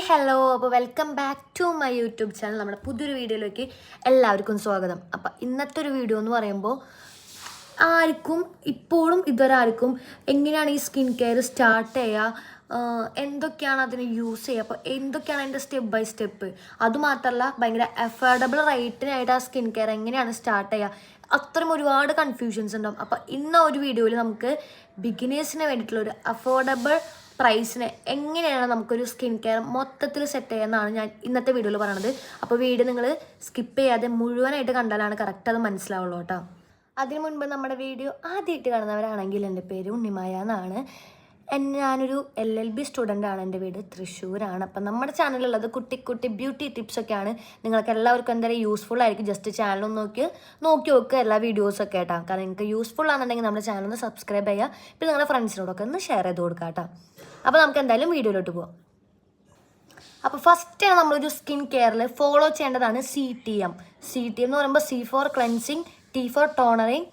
Hello, അപ്പോൾ welcome back to my YouTube channel. നമ്മുടെ പുതിയൊരു വീഡിയോയിലേക്ക് എല്ലാവർക്കും സ്വാഗതം. അപ്പോൾ ഇന്നത്തെ ഒരു വീഡിയോ എന്ന് പറയുമ്പോൾ ഇപ്പോഴും ഇതുവരെ ആർക്കും എങ്ങനെയാണ് ഈ സ്കിൻ കെയർ സ്റ്റാർട്ട് ചെയ്യുക, എന്തൊക്കെയാണ് അതിന് യൂസ് ചെയ്യുക, അപ്പോൾ എന്തൊക്കെയാണ് അതിൻ്റെ സ്റ്റെപ്പ് ബൈ സ്റ്റെപ്പ്, അതുമാത്രമല്ല ഭയങ്കര അഫോർഡബിൾ റേറ്റിനായിട്ട് ആ സ്കിൻ കെയർ എങ്ങനെയാണ് സ്റ്റാർട്ട് ചെയ്യുക, അത്രയും ഒരുപാട് കൺഫ്യൂഷൻസ് ഉണ്ടാവും. അപ്പോൾ ഇന്ന ഒരു വീഡിയോയിൽ നമുക്ക് ബിഗിനേഴ്സിന് വേണ്ടിയിട്ടുള്ള ഒരു അഫോർഡബിൾ പ്രൈസിന് എങ്ങനെയാണ് നമുക്കൊരു സ്കിൻ കെയർ മൊത്തത്തിൽ സെറ്റ് ചെയ്യുന്നതാണ് ഞാൻ ഇന്നത്തെ വീഡിയോയിൽ പറയണത്. അപ്പോൾ വീഡിയോ നിങ്ങൾ സ്കിപ്പ് ചെയ്യാതെ മുഴുവനായിട്ട് കണ്ടാലാണ് കറക്റ്റ് അത് മനസ്സിലാവുള്ളൂ കേട്ടോ. അതിനു മുൻപ് നമ്മുടെ വീഡിയോ ആദ്യമായിട്ട് കാണുന്നവരാണെങ്കിൽ എൻ്റെ പേര് ഉണ്ണിമായ എന്നാണ്. ഞാനൊരു LLB സ്റ്റുഡൻ്റ് ആണ്. എൻ്റെ വീട് തൃശ്ശൂരാണ്. അപ്പം നമ്മുടെ ചാനലിലുള്ളത് കുട്ടി ബ്യൂട്ടി ടിപ്സൊക്കെയാണ്. നിങ്ങൾക്ക് എല്ലാവർക്കും എന്തായാലും യൂസ്ഫുൾ ആയിരിക്കും. ജസ്റ്റ് ചാനലൊന്ന് നോക്കി നോക്കുക എല്ലാ വീഡിയോസൊക്കെ കേട്ടോ. കാരണം നിങ്ങൾക്ക് യൂസ്ഫുൾ ആണെന്നുണ്ടെങ്കിൽ നമ്മുടെ ചാനൽ ഒന്ന് സബ്സ്ക്രൈബ് ചെയ്യുക. പിന്നെ നിങ്ങളുടെ ഫ്രണ്ട്സിനോടൊക്കെ ഒന്ന് ഷെയർ ചെയ്ത് കൊടുക്കുക കേട്ടോ. അപ്പോൾ നമുക്ക് എന്തായാലും വീഡിയോയിലോട്ട് പോകാം. അപ്പോൾ ഫസ്റ്റ് നമ്മളൊരു സ്കിൻ കെയറിൽ ഫോളോ ചെയ്യേണ്ടതാണ് CTM. CTM എന്ന് പറയുമ്പോൾ C for cleansing, T for toning,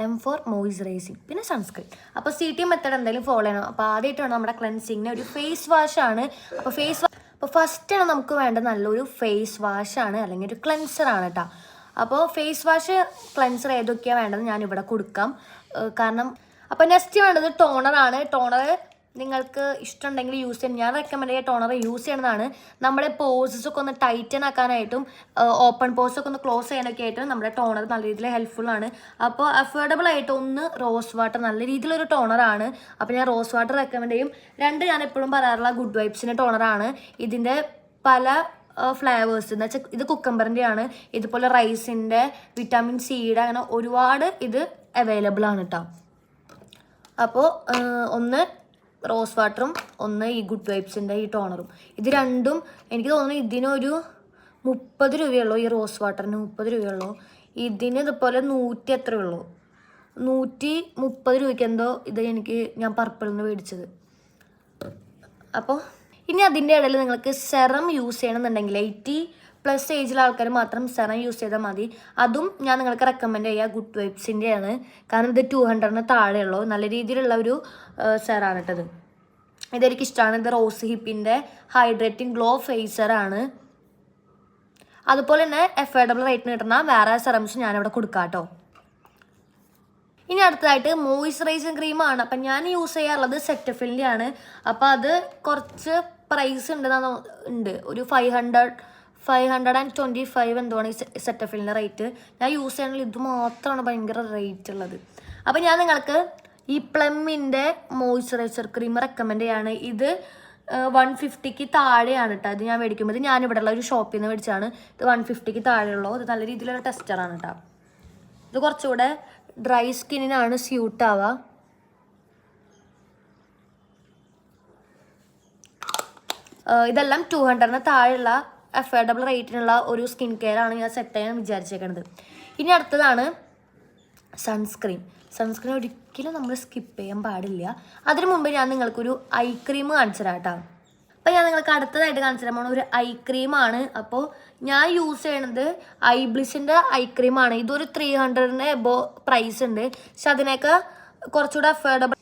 M for moisturising, പിന്നെ സൺസ്ക്രീൻ. അപ്പോൾ CTM മെത്തേഡ് എന്തായാലും ഫോളോ ചെയ്യണം. അപ്പോൾ ആദ്യമായിട്ടാണ് നമ്മുടെ ക്ലെൻസിങ്ങിന് ഒരു ഫേസ് വാഷാണ്. അപ്പോൾ ഫസ്റ്റാണ് നമുക്ക് വേണ്ട നല്ലൊരു ഫേസ് വാഷാണ് അല്ലെങ്കിൽ ഒരു ക്ലെൻസറാണ് കേട്ടോ. അപ്പോൾ ഫേസ് വാഷ് ക്ലെൻസർ ഏതൊക്കെയാണ് വേണ്ടത് ഞാനിവിടെ കൊടുക്കാം. കാരണം അപ്പോൾ നെക്സ്റ്റ് വേണ്ടത് ടോണറാണ്. ടോണർ നിങ്ങൾക്ക് ഇഷ്ടമുണ്ടെങ്കിൽ യൂസ് ചെയ്യാൻ ഞാൻ റെക്കമെൻഡ് ചെയ്യുക ടോണർ യൂസ് ചെയ്യണതാണ്. നമ്മുടെ പോസസൊക്കെ ഒന്ന് ടൈറ്റൻ ആക്കാനായിട്ടും ഓപ്പൺ പോസൊക്കെ ഒന്ന് ക്ലോസ് ചെയ്യാനൊക്കെ ആയിട്ടും നമ്മുടെ ടോണർ നല്ല രീതിയിൽ ഹെൽപ്ഫുള്ളാണ്. അപ്പോൾ അഫോർഡബിൾ ആയിട്ട് ഒന്ന് റോസ് വാട്ടർ, നല്ല രീതിയിലൊരു ടോണറാണ്. അപ്പോൾ ഞാൻ റോസ് വാട്ടർ റെക്കമെൻഡ് ചെയ്യും. രണ്ട് ഞാൻ എപ്പോഴും പറയാറുള്ള ഗുഡ് വൈബ്സിൻ്റെ ടോണറാണ്. ഇതിൻ്റെ പല ഫ്ലേവേഴ്സ് എന്ന് വെച്ചാൽ ഇത് കുക്കമ്പറിൻ്റെ ആണ്, ഇതുപോലെ റൈസിൻ്റെ, വിറ്റാമിൻ സിയുടെ, അങ്ങനെ ഒരുപാട് ഇത് അവൈലബിൾ ആണ് കേട്ടോ. അപ്പോൾ ഒന്ന് റോസ് വാട്ടറും ഒന്ന് ഈ ഗുഡ് വൈബ്സിൻ്റെ ഈ ടോണറും, ഇത് രണ്ടും എനിക്ക് തോന്നുന്നു ഇതിനൊരു 30 രൂപയുള്ളൂ. ഈ റോസ് വാട്ടറിന് 30 രൂപയുള്ളൂ. ഇതിന് ഇതുപോലെ 100 എത്ര ഉള്ളൂ, 130 രൂപയ്ക്ക് എന്തോ ഇത് ഞാൻ പർപ്പിളിൽ നിന്ന് മേടിച്ചത്. അപ്പോൾ ഇനി അതിൻ്റെ ഇടയിൽ നിങ്ങൾക്ക് സെറം യൂസ് ചെയ്യണമെന്നുണ്ടെങ്കിൽ 80+ ഏജിലുള്ള ആൾക്കാർ മാത്രം സെറം യൂസ് ചെയ്താൽ മതി. അതും ഞാൻ നിങ്ങൾക്ക് റെക്കമെൻഡ് ചെയ്യുക ഗുഡ് വൈബ്സിൻ്റെ ആണ്. കാരണം ഇത് 200-ന് താഴെയുള്ളൂ. നല്ല രീതിയിലുള്ള ഒരു സെറാണ് കേട്ടത്. ഇതെനിക്ക് ഇഷ്ടമാണ്. ഇത് റോസ് ഹിപ്പിൻ്റെ ഹൈഡ്രേറ്റിംഗ് ഗ്ലോ ഫേസറാണ്. അതുപോലെ തന്നെ അഫോർഡബിൾ റേറ്റിന് കിട്ടുന്ന വേറെ സെറംസ് ഞാനിവിടെ കൊടുക്കാം കേട്ടോ. ഇനി അടുത്തതായിട്ട് മോയ്സ്ചറൈസിങ് ക്രീമാണ്. അപ്പം ഞാൻ യൂസ് ചെയ്യാറുള്ളത് സെറ്റഫിലിൻ്റെ ആണ്. അപ്പോൾ അത് കുറച്ച് പ്രൈസ് ഉണ്ട്, ഒരു 525 എന്തുവാണ് ഈ സെറ്റഫിലിൻ്റെ റേറ്റ്. ഞാൻ യൂസ് ചെയ്യണമെങ്കിൽ ഇത് മാത്രമാണ് ഭയങ്കര റേറ്റ് ഉള്ളത്. അപ്പോൾ ഞാൻ നിങ്ങൾക്ക് ഈ പ്ലമ്മിൻ്റെ മോയ്സ്ചറൈസർ ക്രീം റെക്കമെൻഡ് ചെയ്യാണ്. ഇത് 150-ക്ക് താഴെയാണ് കേട്ടോ. ഇത് ഞാൻ മേടിക്കുമ്പോൾ ഇത് ഞാനിവിടെ ഉള്ള ഒരു ഷോപ്പിൽ നിന്ന് മേടിച്ചാണ്. ഇത് 150-ക്ക് താഴെയുള്ളൂ. ഇത് നല്ല രീതിയിലുള്ള ടെസ്റ്ററാണ് കേട്ടോ. ഇത് കുറച്ചുകൂടെ ഡ്രൈ സ്കിന്നിനാണ് സ്യൂട്ട് ആവുക. ഇതെല്ലാം 200-ന് താഴെയുള്ള അഫോർഡബിൾ റേറ്റിനുള്ള ഒരു സ്കിൻ കെയർ ആണ് ഞാൻ സെറ്റ് ചെയ്യാൻ വിചാരിച്ചേക്കുന്നത്. ഇനി അടുത്തതാണ് സൺസ്ക്രീൻ. സൺസ്ക്രീൻ ഒരിക്കലും നമ്മൾ സ്കിപ്പ് ചെയ്യാൻ പാടില്ല. അതിനു മുമ്പ് ഞാൻ നിങ്ങൾക്കൊരു ഐ ക്രീം കാണിച്ചു തരാം കേട്ടോ. അപ്പോൾ ഞാൻ നിങ്ങൾക്ക് അടുത്തതായിട്ട് കാണിച്ചു തരാൻ പോകുന്ന ഒരു ഐ ക്രീമാണ്. അപ്പോൾ ഞാൻ യൂസ് ചെയ്യണത് ഐബ്ലിസിൻ്റെ ഐ ക്രീമാണ്. ഇതൊരു 300-ന് എബോ പ്രൈസ് ഉണ്ട്. പക്ഷെ അതിനൊക്കെ കുറച്ചുകൂടെ അഫോർഡബിൾ.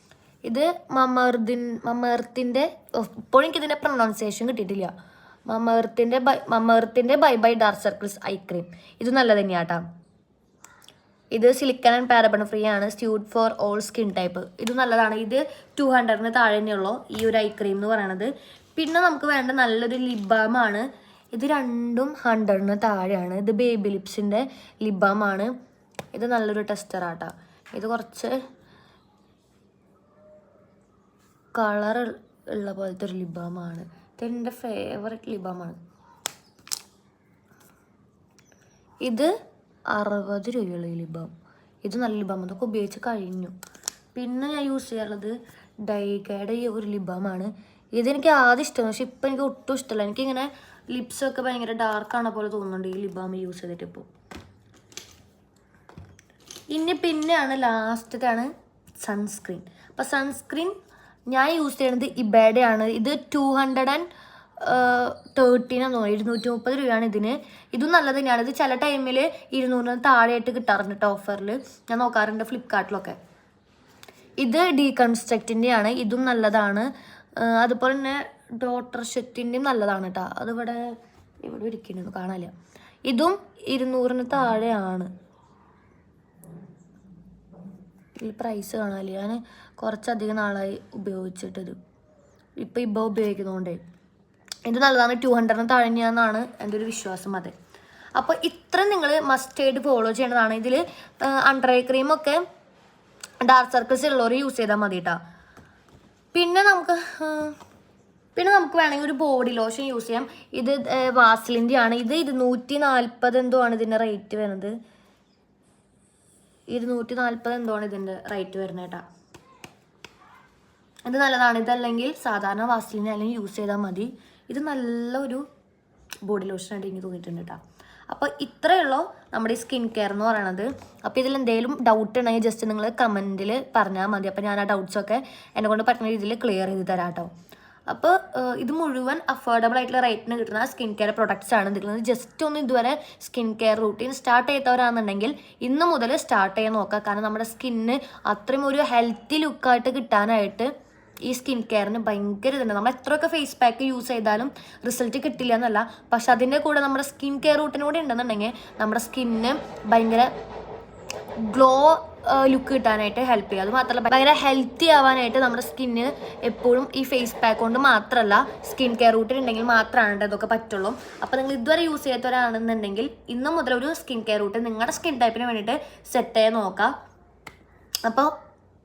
ഇത് മമേർത്തിൻ്റെ ഇപ്പോഴും എനിക്കിതിൻ്റെ പ്രൊനൗൺസിയേഷൻ കിട്ടിയിട്ടില്ല. മമേർത്തിൻ്റെ bye bye dark circles eye cream. ഇത് നല്ലത് തന്നെയാണ് കേട്ടോ. ഇത് സിലിക്കൺ ആൻഡ് പാരബൺ ഫ്രീ ആണ്. Suit for all skin type. ഇത് നല്ലതാണ്. ഇത് 200-ന് താഴെ തന്നെയുള്ളൂ ഈ ഒരു ഐ ക്രീം എന്ന് പറയണത്. പിന്നെ നമുക്ക് വേണ്ട നല്ലൊരു ലിപ് ബാമാണ്. ഇത് രണ്ടും 100-ന് താഴെയാണ്. ഇത് ബേബി ലിപ്സിൻ്റെ ലിപ് ബാമാണ്. ഇത് നല്ലൊരു ടെസ്റ്ററാട്ടോ. ഇത് കുറച്ച് കളർ ഉള്ള പോലത്തെ ഒരു ലിപ് ബാമാണ്. ഇതെൻ്റെ ഫേവററ്റ് ലിപ് ബാമാണ്. ഇത് 60 രൂപയുള്ള ഈ ലിപ് ബാം. ഇത് നല്ല ലിപ് ബാം. അതൊക്കെ ഉപയോഗിച്ച് കഴിഞ്ഞു. പിന്നെ ഞാൻ യൂസ് ചെയ്യാറുള്ളത് ഡൈഗയുടെ ഈ ഒരു ലിപ് ബാമാണ്. ഇതെനിക്ക് ആദ്യം ഇഷ്ടമാണ്, പക്ഷെ ഇപ്പം എനിക്ക് ഒട്ടും ഇഷ്ടമല്ല. എനിക്കിങ്ങനെ ലിപ്സൊക്കെ ഭയങ്കര ഡാർക്കാണ് പോലെ തോന്നുന്നുണ്ട് ഈ ലിപ് ബാം യൂസ് ചെയ്തിട്ട് ഇപ്പോൾ. പിന്നെയാണ് ലാസ്റ്റത്താണ് സൺസ്ക്രീൻ. അപ്പോൾ സൺസ്ക്രീൻ ഞാൻ യൂസ് ചെയ്യുന്നത് ഇബേഡയാണ്. ഇത് 213 230 രൂപയാണ് ഇതിന്. ഇതും നല്ലത് തന്നെയാണ്. ഇത് ചില ടൈമിൽ 200-ന് താഴെയായിട്ട് കിട്ടാറുണ്ട് കേട്ടോ ഓഫറിൽ. ഞാൻ നോക്കാറുണ്ട് ഫ്ലിപ്കാർട്ടിലൊക്കെ. ഇത് ഡീകൺസ്ട്രക്റ്റിൻ്റെ ആണ്. ഇതും നല്ലതാണ്. അതുപോലെ തന്നെ ഡോക്ടർ ഷെറ്റിൻ്റെയും നല്ലതാണ് കേട്ടോ. അതിവിടെ ഇരിക്കുന്നു, കാണാനില്ല. ഇതും 200-ന് താഴെയാണ്. ഈ പ്രൈസ് കാണാനില്ല. ഞാൻ കുറച്ചധികം നാളായി ഉപയോഗിച്ചിട്ടത്. ഇപ്പോൾ ഉപയോഗിക്കുന്നതുകൊണ്ടേ ഇത് നല്ലതാണ്. 200-ന് താഴെയാണെന്നാണ് എൻ്റെ ഒരു വിശ്വാസം. അതെ, അപ്പോൾ ഇത്ര നിങ്ങൾ മസ്റ്റായിട്ട് ഫോളോ ചെയ്യേണ്ടതാണ്. ഇതിൽ അണ്ടർ ഐ ക്രീമൊക്കെ ഡാർക്ക് സർക്കിൾസ് ഉള്ളവർ യൂസ് ചെയ്താൽ മതി കേട്ടോ. പിന്നെ നമുക്ക് വേണമെങ്കിൽ ഒരു ബോഡി ലോഷൻ യൂസ് ചെയ്യാം. ഇത് വാസ്ലിൻ്റെ ആണ്. ഇത് 240 എന്തോ ആണ് ഇതിൻ്റെ റേറ്റ് വരുന്നത്. 240 എന്തോ ആണ് ഇതിൻ്റെ റേറ്റ് വരുന്നത് കേട്ടോ. ഇത് നല്ലതാണ്. ഇതല്ലെങ്കിൽ സാധാരണ വാസ്ലിൻ അല്ലെങ്കിൽ യൂസ് ചെയ്താൽ മതി. ഇത് നല്ലൊരു ബോഡി ലോഷനായിട്ട് എനിക്ക് തോന്നിയിട്ടുണ്ട് കേട്ടോ. അപ്പോൾ ഇത്രയേ ഉള്ളൂ നമ്മുടെ ഈ സ്കിൻ കെയർ എന്ന് പറയണത്. അപ്പോൾ ഇതിൽ എന്തെങ്കിലും ഡൗട്ട് ഉണ്ടെങ്കിൽ ജസ്റ്റ് നിങ്ങൾ കമൻറ്റിൽ പറഞ്ഞാൽ മതി. അപ്പോൾ ഞാൻ ആ ഡൗട്ട്സൊക്കെ എന്നെ കൊണ്ട് പറ്റുന്ന രീതിയിൽ ക്ലിയർ ചെയ്ത് തരാം കേട്ടോ. അപ്പോൾ ഇത് മുഴുവൻ അഫോർഡബിൾ ആയിട്ടുള്ള റേറ്റിന് കിട്ടുന്ന സ്കിൻ കെയർ പ്രൊഡക്ട്സ് ആണ്. ഇതിൽ ജസ്റ്റ് ഒന്ന് ഇതുവരെ സ്കിൻ കെയർ റൂട്ടീൻ സ്റ്റാർട്ട് ചെയ്തവരാണെന്നുണ്ടെങ്കിൽ ഇന്ന് മുതൽ സ്റ്റാർട്ട് ചെയ്യാൻ നോക്കുക. കാരണം നമ്മുടെ സ്കിന്നിന് അത്രയും ഒരു ഹെൽത്തി ലുക്കായിട്ട് കിട്ടാനായിട്ട് ഈ സ്കിൻ കെയറിന് ഭയങ്കര ഇതുണ്ട്. നമ്മൾ എത്രയൊക്കെ ഫേസ് പാക്ക് യൂസ് ചെയ്താലും റിസൾട്ട് കിട്ടില്ല എന്നല്ല, പക്ഷെ അതിൻ്റെ കൂടെ നമ്മുടെ സ്കിൻ കെയർ റൂട്ടിനും കൂടെ ഉണ്ടെന്നുണ്ടെങ്കിൽ നമ്മുടെ സ്കിന്നിന് ഭയങ്കര ഗ്ലോ ലുക്ക് കിട്ടാനായിട്ട് ഹെൽപ്പ് ചെയ്യും. അത് മാത്രമല്ല ഭയങ്കര ഹെൽത്തി ആവാനായിട്ട് നമ്മുടെ സ്കിന്നിന് എപ്പോഴും ഈ ഫേസ് പാക്ക് കൊണ്ട് മാത്രമല്ല സ്കിൻ കെയർ റൂട്ടിൻ ഉണ്ടെങ്കിൽ മാത്രമാണ് ഇതൊക്കെ പറ്റുള്ളൂ. അപ്പോൾ നിങ്ങൾ ഇതുവരെ യൂസ് ചെയ്യാത്തവരാണെന്നുണ്ടെങ്കിൽ ഇന്ന് മുതൽ ഒരു സ്കിൻ കെയർ റൂട്ടിൻ നിങ്ങളുടെ സ്കിൻ ടൈപ്പിന് വേണ്ടിയിട്ട് സെറ്റ് ചെയ്യാൻ നോക്കാം. അപ്പോൾ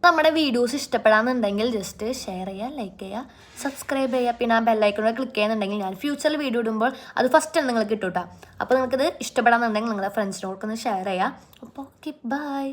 നമ്മുടെ വീഡിയോസ് ഇഷ്ടപ്പെടാമെന്നുണ്ടെങ്കിൽ ജസ്റ്റ് ഷെയർ ചെയ്യുക, ലൈക്ക് ചെയ്യുക, സബ്സ്ക്രൈബ് ചെയ്യുക. പിന്നെ ആ ബെല്ലൈക്കണോടെ ക്ലിക്ക് ചെയ്യുന്നുണ്ടെങ്കിൽ ഞാൻ ഫ്യൂച്ചറിൽ വീഡിയോ ഇടുമ്പോൾ അത് ഫസ്റ്റ് നിങ്ങൾക്ക് കിട്ടും കേട്ടോ. അപ്പോൾ നിങ്ങൾക്കിത് ഇഷ്ടപ്പെടാമെന്നുണ്ടെങ്കിൽ നിങ്ങളുടെ ഫ്രണ്ട്സിനോടൊക്കെ ഒന്ന് ഷെയർ ചെയ്യുക. അപ്പോൾ ഓക്കെ, ബൈ.